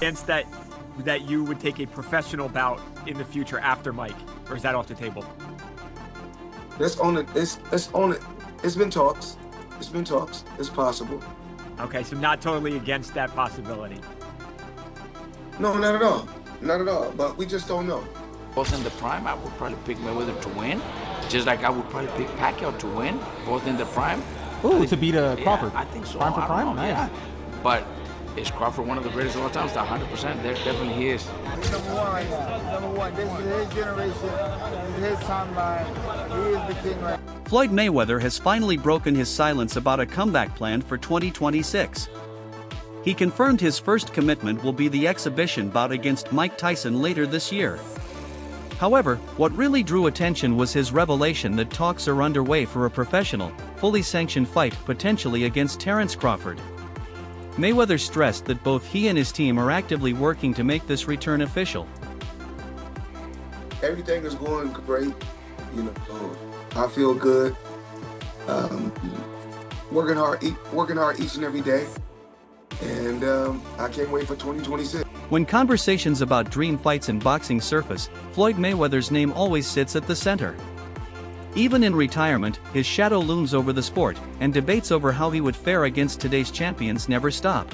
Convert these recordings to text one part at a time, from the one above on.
against that you would take a professional bout in the future after Mike, or is that off the table? Let's own it. Let's own it. It's been talks. It's been talks. It's possible. Okay, so not totally against that possibility. No, not at all. Not at all. But we just don't know. Both in the prime, I would probably pick Mayweather to win. Just like I would probably pick Pacquiao to win. Both in the prime. Ooh, to beat Crawford. Yeah, I think so. Prime for prime? Nice. Yeah. But is Crawford one of the greatest of all time? 100%. There definitely he is. He's number one right now. Number one. This is his generation. This is his timeline. He is the king right now. Floyd Mayweather has finally broken his silence about a comeback plan for 2026. He confirmed his first commitment will be the exhibition bout against Mike Tyson later this year. However, what really drew attention was his revelation that talks are underway for a professional, fully sanctioned fight potentially against Terence Crawford. Mayweather stressed that both he and his team are actively working to make this return official. Everything is going great. I feel good. Working hard each and every day. And I can't wait for 2026. When conversations about dream fights in boxing surface, Floyd Mayweather's name always sits at the center. Even in retirement, his shadow looms over the sport, and debates over how he would fare against today's champions never stop.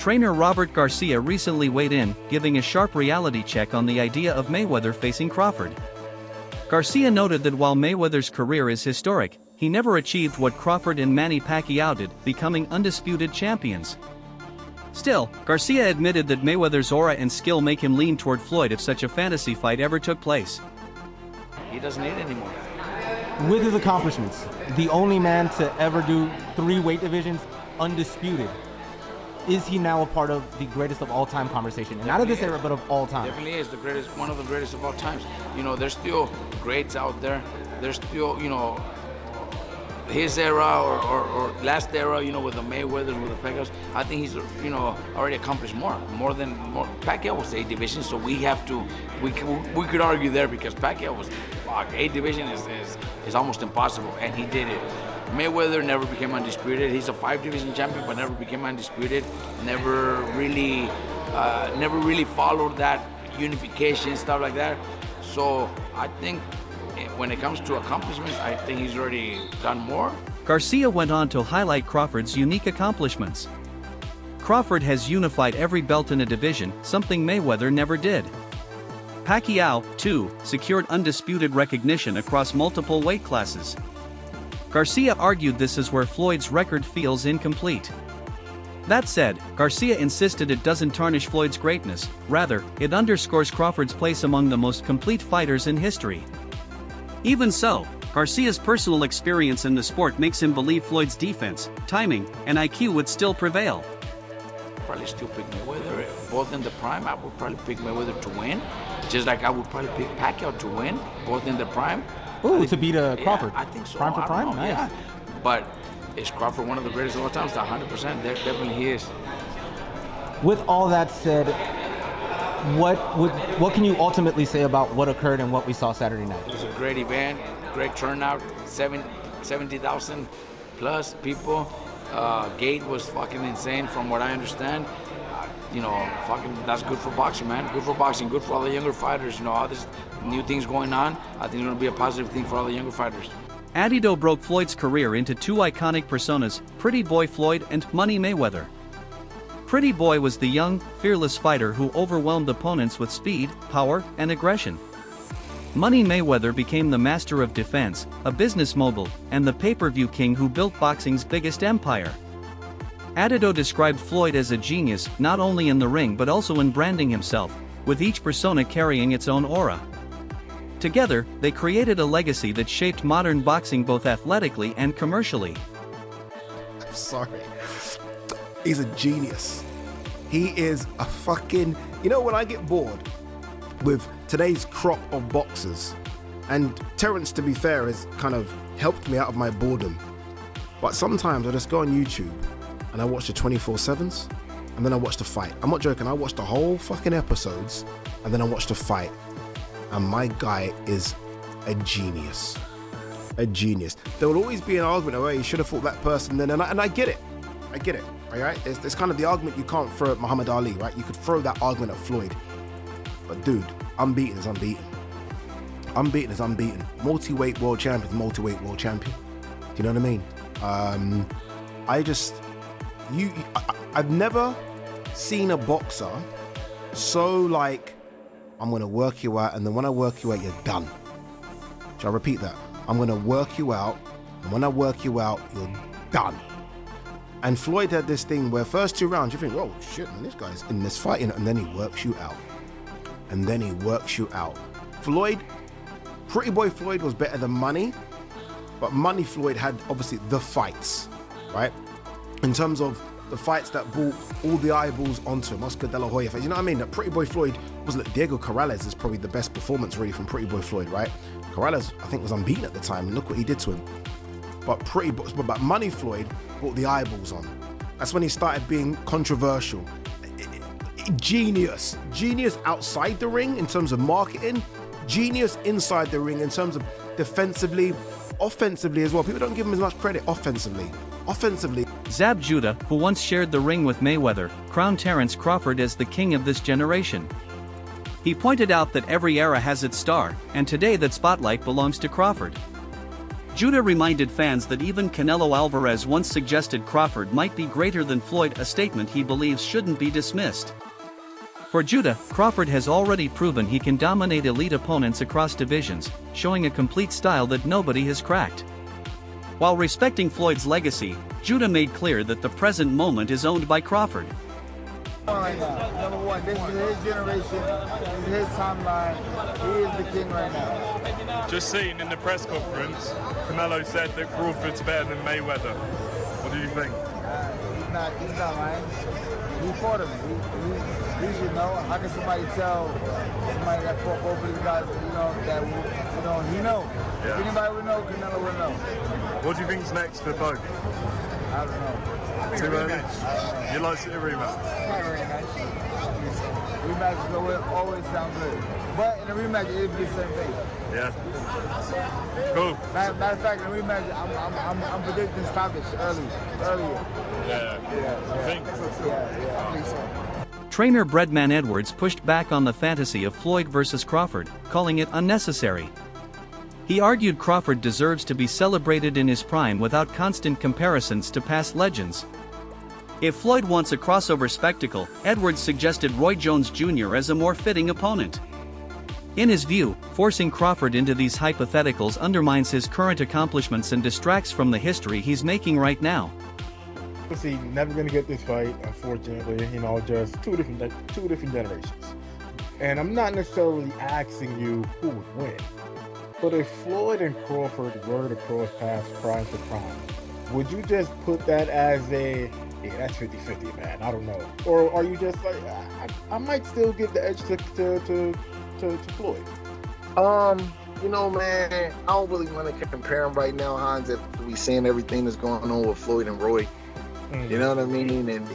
Trainer Robert Garcia recently weighed in, giving a sharp reality check on the idea of Mayweather facing Crawford. Garcia noted that while Mayweather's career is historic, he never achieved what Crawford and Manny Pacquiao did, becoming undisputed champions. Still, Garcia admitted that Mayweather's aura and skill make him lean toward Floyd if such a fantasy fight ever took place. He doesn't need it anymore. With his accomplishments, the only man to ever do 3 weight divisions undisputed, is he now a part of the greatest of all time conversation? And not of this era, but of all time. Definitely is the greatest, one of the greatest of all times. There's still greats out there. There's still, his era or last era, with the Mayweathers, with the Pacquiaos. I think he's, already accomplished more than Pacquiao was 8 divisions. So we could argue there because Pacquiao was, 8 division is almost impossible, and he did it. Mayweather never became undisputed. He's a 5 division champion, but never became undisputed. Never really followed that unification, stuff like that. So I think when it comes to accomplishments, I think he's already done more. Garcia went on to highlight Crawford's unique accomplishments. Crawford has unified every belt in a division, something Mayweather never did. Pacquiao, too, secured undisputed recognition across multiple weight classes. Garcia argued this is where Floyd's record feels incomplete. That said, Garcia insisted it doesn't tarnish Floyd's greatness, rather, it underscores Crawford's place among the most complete fighters in history. Even so, Garcia's personal experience in the sport makes him believe Floyd's defense, timing, and IQ would still prevail. Probably still pick Mayweather. Both in the prime, I would probably pick Mayweather to win. Just like I would probably pick Pacquiao to win, both in the prime. Ooh, to beat Crawford. Yeah, I think so. Prime for prime? Nice. Yeah. But is Crawford one of the greatest of all time? 100%. There definitely he is. With all that said, what can you ultimately say about what occurred and what we saw Saturday night? It was a great event, great turnout, 70,000 plus people. Gate was fucking insane from what I understand. That's good for boxing, man. Good for boxing, good for all the younger fighters. All these new things going on. I think it's going to be a positive thing for all the younger fighters. Adido broke Floyd's career into 2 iconic personas, Pretty Boy Floyd and Money Mayweather. Pretty Boy was the young, fearless fighter who overwhelmed opponents with speed, power, and aggression. Money Mayweather became the master of defense, a business mogul, and the pay-per-view king who built boxing's biggest empire. Adido described Floyd as a genius not only in the ring but also in branding himself, with each persona carrying its own aura. Together, they created a legacy that shaped modern boxing both athletically and commercially. I'm sorry. He's a genius. He is a fucking... when I get bored with today's crop of boxers, and Terence, to be fair, has kind of helped me out of my boredom, but sometimes I just go on YouTube and I watch the 24/7s, and then I watch the fight. I'm not joking, I watch the whole fucking episodes, and then I watch the fight. And my guy is a genius. A genius. There will always be an argument, oh, you should have fought that person then, and I get it. I get it, all right? It's kind of the argument you can't throw at Muhammad Ali, right? You could throw that argument at Floyd. But dude, unbeaten is unbeaten. Unbeaten is unbeaten. Multi-weight world champion is multi-weight world champion. Do you know what I mean? I've never seen a boxer so like, I'm gonna work you out, and then when I work you out, you're done. Shall I repeat that? I'm gonna work you out, and when I work you out, you're done. And Floyd had this thing where first 2 rounds, you think, whoa, shit, man, this guy's in this fighting, and then he works you out. And then he works you out. Floyd, Pretty Boy Floyd was better than Money, but Money Floyd had obviously the fights, right? In terms of the fights that brought all the eyeballs onto him, Oscar De La Hoya fight. You know what I mean? That Pretty Boy Floyd was like Diego Corrales is probably the best performance really from Pretty Boy Floyd, right? Corrales, I think, was unbeaten at the time, and look what he did to him. But Money Floyd brought the eyeballs on. That's when he started being controversial. Genius outside the ring in terms of marketing, genius inside the ring in terms of defensively, offensively as well. People don't give him as much credit offensively. Zab Judah, who once shared the ring with Mayweather, crowned Terence Crawford as the king of this generation. He pointed out that every era has its star, and today that spotlight belongs to Crawford. Judah reminded fans that even Canelo Alvarez once suggested Crawford might be greater than Floyd, a statement he believes shouldn't be dismissed. For Judah, Crawford has already proven he can dominate elite opponents across divisions, showing a complete style that nobody has cracked. While respecting Floyd's legacy, Judah made clear that the present moment is owned by Crawford. Right now, number one, this is his generation, this is his timeline. He is the king right now. Just seen in the press conference, Canelo said that Crawford's better than Mayweather. What do you think? He's not lying. He fought him. He should know. How can somebody tell somebody that fought both of these guys, that, he know. Yeah. If anybody would know, Canelo would know. What do you think's next for both? I don't know. Too early? You'd like to see a rematch? Not a rematch. Rematches always sound good. But in a rematch, it'd be the same thing. Yeah. Cool. Matter of fact, in a rematch, I'm predicting stoppage earlier. Yeah. I think so too. Yeah, I think so. Trainer Breadman Edwards pushed back on the fantasy of Floyd versus Crawford, calling it unnecessary. He argued Crawford deserves to be celebrated in his prime without constant comparisons to past legends. If Floyd wants a crossover spectacle, Edwards suggested Roy Jones Jr. as a more fitting opponent. In his view, forcing Crawford into these hypotheticals undermines his current accomplishments and distracts from the history he's making right now. See, never gonna get this fight, unfortunately. Just two different generations. And I'm not necessarily asking you who would win. But if Floyd and Crawford were to cross paths prime to prime, would you just put that as that's 50-50, man, I don't know? Or are you just like, I might still give the edge to Floyd? Man, I don't really want to compare them right now, Hans, if we seeing everything that's going on with Floyd and Roy. You know what I mean? And,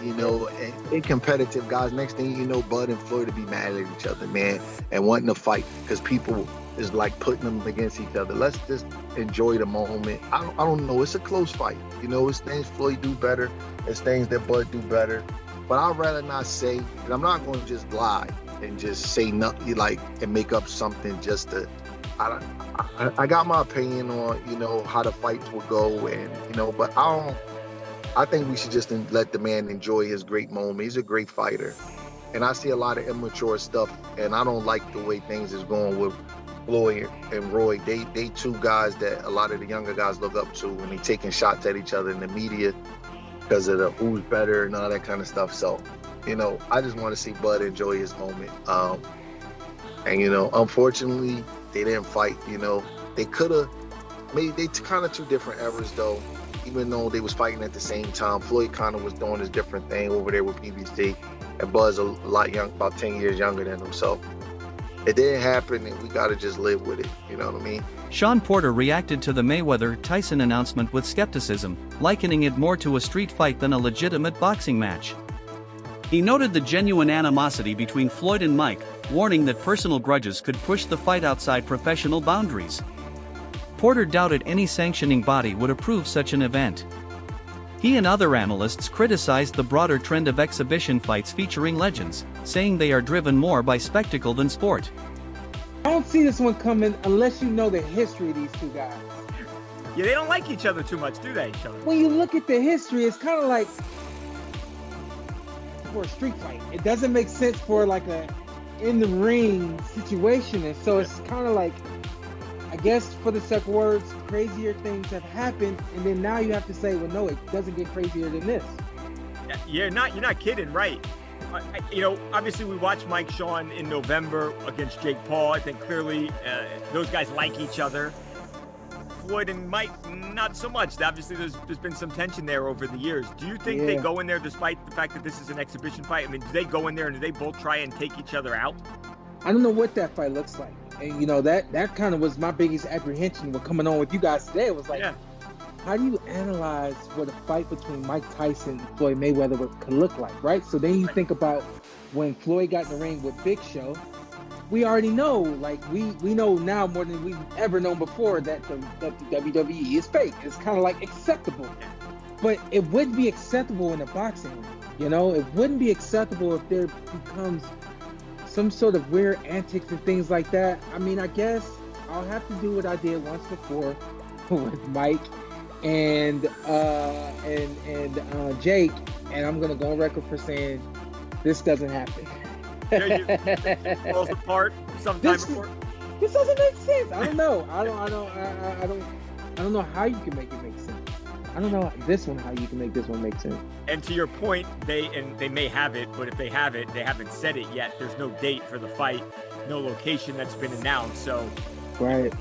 in competitive guys, next thing you know, Bud and Floyd will be mad at each other, man, and wanting to fight because people is like putting them against each other. Let's just enjoy the moment. I don't know. It's a close fight. It's things Floyd do better. It's things that Bud do better. But I'd rather not say, and I'm not going to just lie and just say nothing, and make up something just to, I got my opinion on, how the fights will go, and, but I think we should just let the man enjoy his great moment. He's a great fighter. And I see a lot of immature stuff, and I don't like the way things is going with Floyd and Roy. They two guys that a lot of the younger guys look up to, and they taking shots at each other in the media because of the who's better and all that kind of stuff. So, I just want to see Bud enjoy his moment. Unfortunately, they didn't fight. They could have made, they kind of two different eras though. Even though they was fighting at the same time, Floyd kind of was doing his different thing over there with PBC, and Bud's a lot young, about 10 years younger than him. So it didn't happen, and we got to just live with it. You know what I mean? Sean Porter reacted to the Mayweather-Tyson announcement with skepticism, likening it more to a street fight than a legitimate boxing match. He noted the genuine animosity between Floyd and Mike, warning that personal grudges could push the fight outside professional boundaries. Porter doubted any sanctioning body would approve such an event. He and other analysts criticized the broader trend of exhibition fights featuring legends, saying they are driven more by spectacle than sport. I don't see this one coming unless you know the history of these two guys. Yeah, they don't like each other too much, do they, Sean? When you look at the history, it's kind of like for a street fight. It doesn't make sense for like a in the ring situation, and so it's kind of like, I guess for the sake of words, crazier things have happened, and then now you have to say, well, no, it doesn't get crazier than this. You're not kidding, right? You know, obviously we watched Mike Sean in November against Jake Paul. I think clearly those guys like each other. Floyd and Mike, not so much. Obviously there's been some tension there over the years. Do you think they go in there despite the fact that this is an exhibition fight? I mean, do they go in there and do they both try and take each other out? I don't know what that fight looks like. And you know, that kind of was my biggest apprehension when coming on with you guys today. It was like, how do you analyze what a fight between Mike Tyson and Floyd Mayweather could look like, right? So then you think about when Floyd got in the ring with Big Show, we already know, like we know now more than we've ever known before that the WWE is fake. It's kind of like acceptable. But it wouldn't be acceptable in a boxing ring, you know? It wouldn't be acceptable if there becomes some sort of weird antics and things like that. I mean, I guess I'll have to do what I did once before with Mike and Jake, and I'm gonna go on record for saying this doesn't happen. Falls apart sometime before. This doesn't make sense. I don't know. I don't know how you can make it make sense. I don't know how you can make this one make sense. And to your point, they may have it, but if they have it, they haven't said it yet. There's no date for the fight, no location that's been announced. So, right.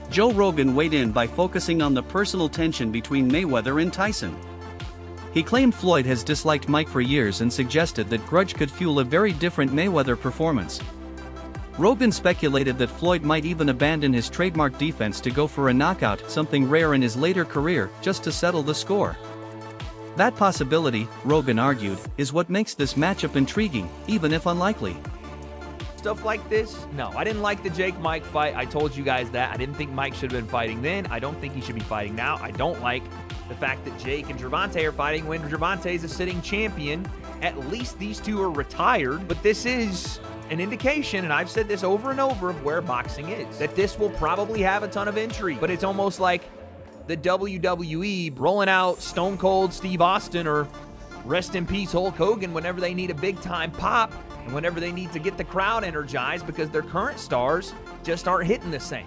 Joe Rogan weighed in by focusing on the personal tension between Mayweather and Tyson. He claimed Floyd has disliked Mike for years and suggested that grudge could fuel a very different Mayweather performance. Rogan speculated that Floyd might even abandon his trademark defense to go for a knockout, something rare in his later career, just to settle the score. That possibility, Rogan argued, is what makes this matchup intriguing, even if unlikely. Stuff like this, no, I didn't like the Jake-Mike fight. I told you guys that. I didn't think Mike should have been fighting then. I don't think he should be fighting now. I don't like the fact that Jake and Gervonta are fighting when Gervonta is a sitting champion. At least these two are retired, but this is an indication, and I've said this over and over, of where boxing is. That this will probably have a ton of intrigue, but it's almost like the WWE rolling out Stone Cold Steve Austin or rest in peace Hulk Hogan whenever they need a big time pop and whenever they need to get the crowd energized because their current stars just aren't hitting the same.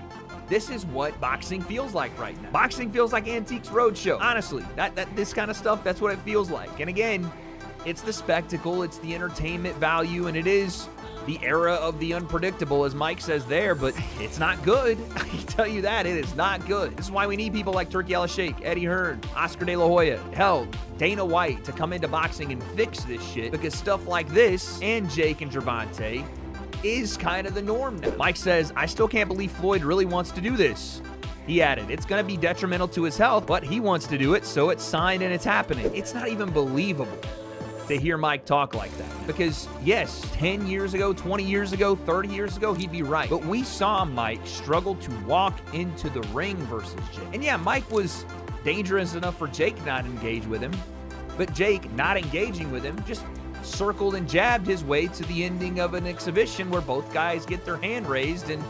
This is what boxing feels like right now. Boxing feels like Antiques Roadshow. Honestly, this kind of stuff, that's what it feels like. And again, it's the spectacle, it's the entertainment value, and it is the era of the unpredictable, as Mike says there, but it's not good. I can tell you that, it is not good. This is why we need people like Turkey Al Sheikh, Eddie Hearn, Oscar De La Hoya, hell, Dana White to come into boxing and fix this shit, because stuff like this, and Jake and Gervonta, is kind of the norm now. Mike says, I still can't believe Floyd really wants to do this. He added, it's going to be detrimental to his health, but he wants to do it, so it's signed and it's happening. It's not even believable to hear Mike talk like that. Because yes, 10 years ago, 20 years ago, 30 years ago, he'd be right. But we saw Mike struggle to walk into the ring versus Jake. And yeah, Mike was dangerous enough for Jake not to engage with him, but Jake not engaging with him just circled and jabbed his way to the ending of an exhibition where both guys get their hand raised, and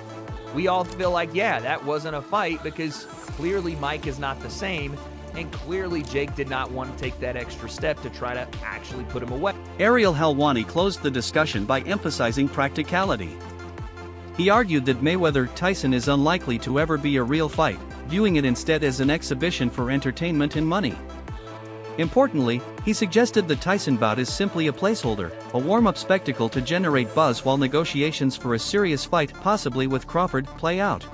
we all feel like, yeah, that wasn't a fight because clearly Mike is not the same. And clearly Jake did not want to take that extra step to try to actually put him away. Ariel Helwani closed the discussion by emphasizing practicality. He argued that Mayweather-Tyson is unlikely to ever be a real fight, viewing it instead as an exhibition for entertainment and money. Importantly, he suggested the Tyson bout is simply a placeholder, a warm-up spectacle to generate buzz while negotiations for a serious fight, possibly with Crawford, play out.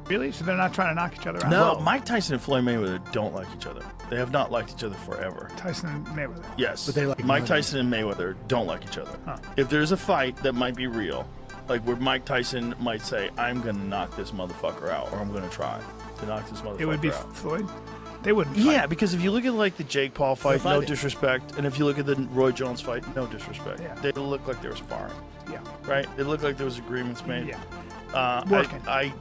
Really? So they're not trying to knock each other out? No, Mike Tyson and Floyd Mayweather don't like each other. They have not liked each other forever. Tyson and Mayweather? Yes. But they like Mike Tyson and Mayweather don't like each other. Huh. If there's a fight that might be real, like where Mike Tyson might say, I'm going to knock this motherfucker out, or I'm going to try to knock this motherfucker out. It would be Floyd? They wouldn't fight. Yeah, because if you look at like the Jake Paul fight, no disrespect, and if you look at the Roy Jones fight, no disrespect. Yeah. They look like they were sparring. Yeah. Right? They look like there was agreements made. Yeah. working. I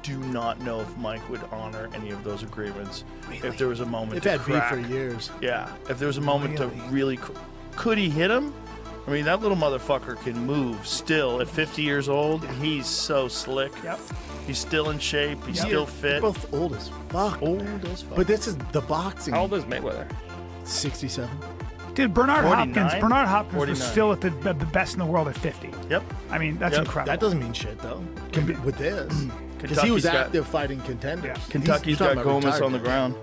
do not know if Mike would honor any of those agreements if there was a moment They've to had beef crack. for years. Yeah, if there was a moment to really, could he hit him? I mean, that little motherfucker can move still at 50 years old. He's so slick. Yep. He's still in shape. He's still fit. They're both old as fuck. Old as fuck. But this is the boxing. How old is Mayweather? 67. Dude, Bernard 49? Hopkins was 49. still at the best in the world at 50. Yep. I mean, that's incredible. That doesn't mean shit, though, with this. Because he Kentucky's was got- active fighting contenders. Kentucky's You're got talking about Gomez on the retired ground.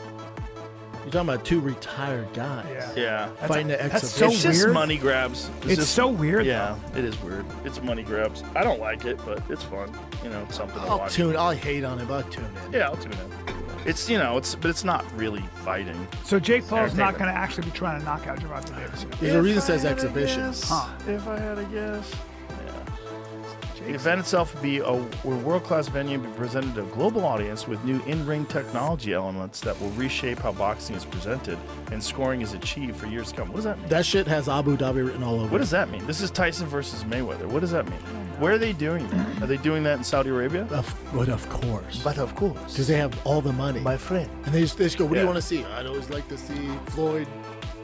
You're talking about two retired guys. Yeah. Fighting the that's exhibition. It's just money grabs. It's just, so weird, Yeah, it is weird. It's money grabs. I don't like it, but it's fun. You know, it's something to watch. I'll hate on it, but I'll tune in. Yeah, I'll tune in. It's, you know, but it's not really fighting. So Jake Paul's not Entertainment. going to actually be trying to knock out Gervonta Davis. There's a reason it says exhibition. If I had a guess. The event itselll would be a world-class venue and be presented to a global audience with new in-ring technology elements that will reshape how boxing is presented and scoring is achieved for years to come. What does that mean? That shit has Abu Dhabi written all over What it. does that mean? This is Tyson versus Mayweather. What does that mean? Where are they doing that? Are they doing that in Saudi Arabia? But of course. But of course. Because they have all the money. My friend. And they just go, what do Yeah. you want to see? I'd always like to see Floyd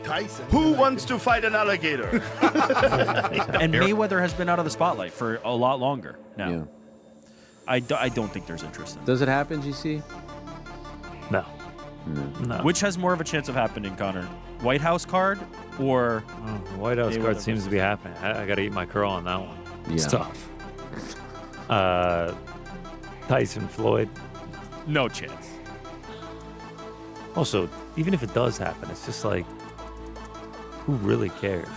Tyson. Who wants to fight an alligator? And Mayweather has been out of the spotlight for a lot longer now. Yeah. I don't think there's interest in it. Does it happen, GC? No. No. Which has more of a chance of happening, Connor? White House card or White House Mayweather card seems versus- to be happening. I got to eat my crow on that one. It's Yeah. tough. Tyson Floyd. No chance. Also, even if it does happen, it's just like, who really cares?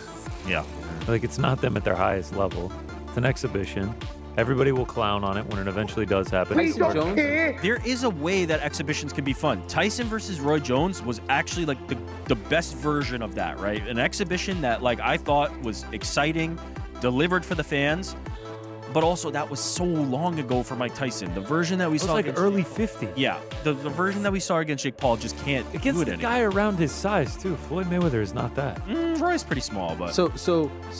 Yeah. Like, it's not them at their highest level. It's an exhibition. Everybody will clown on it when it eventually does happen. There is a way that exhibitions can be fun. Tyson versus Roy Jones was actually like the best version of that, right? An exhibition that like I thought was exciting, delivered for the fans, but also that was so long ago for Mike Tyson. The version that we saw like against, early 50s. Yeah, the version that we saw against Jake Paul just can't Against do it the anymore. guy around his size, too. Floyd Mayweather is not that. Roy's pretty small, but So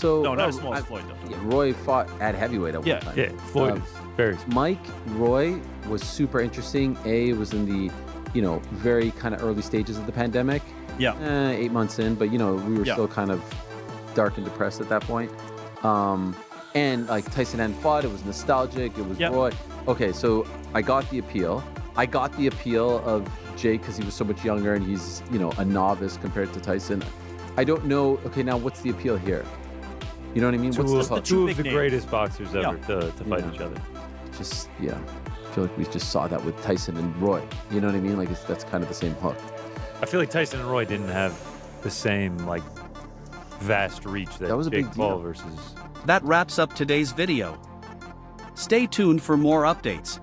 no, not as small as Floyd though. Yeah, Roy fought at heavyweight at one time. Yeah, Floyd is very small. Mike Roy was super interesting. It was in the, very kind of early stages of the pandemic. Yeah. 8 months in, but we were Yeah. still kind of dark and depressed at that point. And like Tyson hadn't fought, it was nostalgic. It was Roy. Okay, so I got the appeal. I got the appeal of Jake because he was so much younger and he's, a novice compared to Tyson. I don't know. Okay, now what's the appeal here? You know what I mean? What's the hook? Two of the greatest boxers ever to fight each other. Just, I feel like we just saw that with Tyson and Roy. You know what I mean? Like that's kind of the same hook. I feel like Tyson and Roy didn't have the same, vast reach that was a Jake big Paul deal. versus... That wraps up today's video. Stay tuned for more updates.